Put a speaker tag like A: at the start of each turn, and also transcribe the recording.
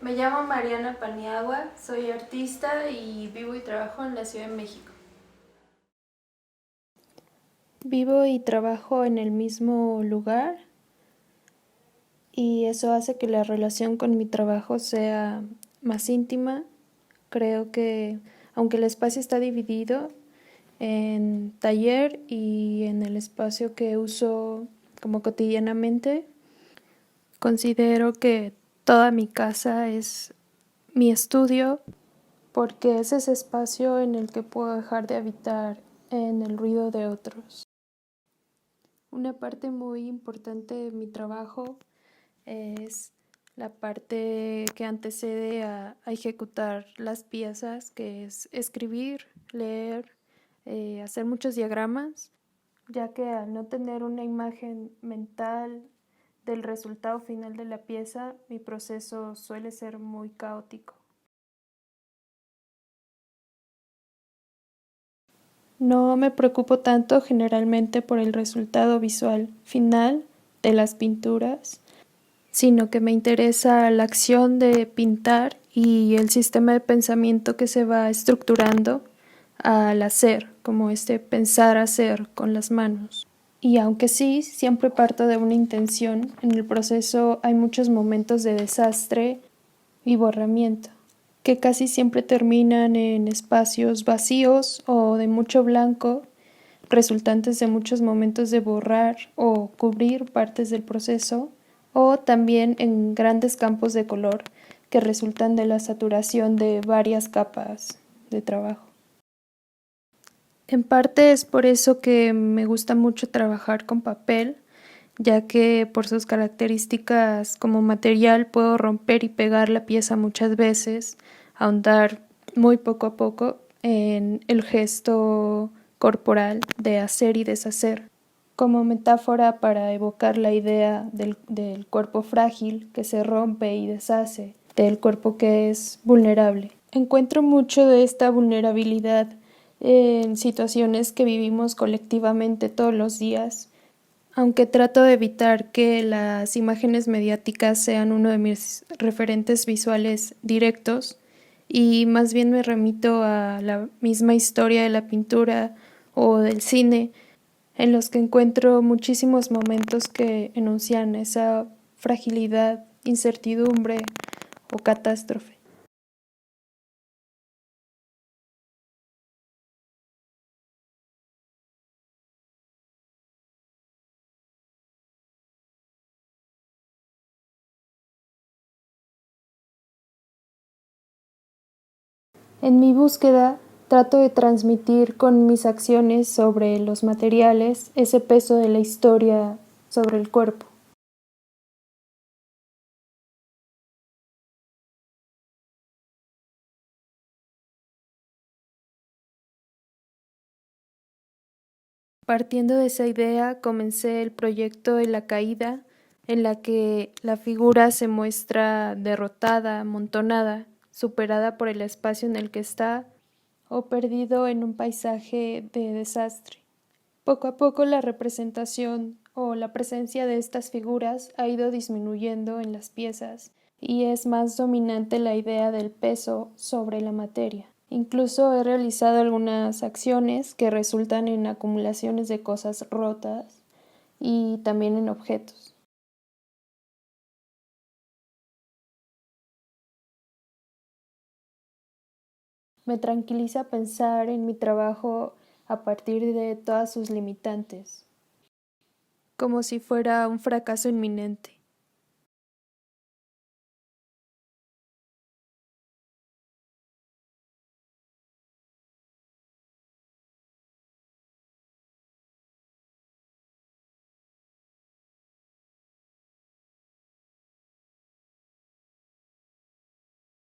A: Me llamo Mariana Paniagua, soy artista y vivo y trabajo en la Ciudad de México. Vivo y trabajo en el mismo lugar y eso hace que la relación con mi trabajo sea más íntima. Creo que aunque el espacio está dividido en taller y en el espacio que uso como cotidianamente, considero que toda mi casa es mi estudio porque es ese espacio en el que puedo dejar de habitar en el ruido de otros. Una parte muy importante de mi trabajo es la parte que antecede a ejecutar las piezas, que es escribir, leer, hacer muchos diagramas, ya que al no tener una imagen mental del resultado final de la pieza, mi proceso suele ser muy caótico. No me preocupo tanto generalmente por el resultado visual final de las pinturas, sino que me interesa la acción de pintar y el sistema de pensamiento que se va estructurando al hacer, como este pensar hacer con las manos. Y aunque sí, siempre parto de una intención, en el proceso hay muchos momentos de desastre y borramiento, que casi siempre terminan en espacios vacíos o de mucho blanco, resultantes de muchos momentos de borrar o cubrir partes del proceso, o también en grandes campos de color que resultan de la saturación de varias capas de trabajo. En parte es por eso que me gusta mucho trabajar con papel, ya que por sus características como material puedo romper y pegar la pieza muchas veces, ahondar muy poco a poco en el gesto corporal de hacer y deshacer, como metáfora para evocar la idea del cuerpo frágil que se rompe y deshace, del cuerpo que es vulnerable. Encuentro mucho de esta vulnerabilidad en situaciones que vivimos colectivamente todos los días, aunque trato de evitar que las imágenes mediáticas sean uno de mis referentes visuales directos y más bien me remito a la misma historia de la pintura o del cine, en los que encuentro muchísimos momentos que enuncian esa fragilidad, incertidumbre o catástrofe. En mi búsqueda trato de transmitir con mis acciones sobre los materiales ese peso de la historia sobre el cuerpo. Partiendo de esa idea, comencé el proyecto de la caída, en la que la figura se muestra derrotada, amontonada, superada por el espacio en el que está o perdido en un paisaje de desastre. Poco a poco la representación o la presencia de estas figuras ha ido disminuyendo en las piezas y es más dominante la idea del peso sobre la materia. Incluso he realizado algunas acciones que resultan en acumulaciones de cosas rotas y también en objetos. Me tranquiliza pensar en mi trabajo a partir de todas sus limitantes, como si fuera un fracaso inminente.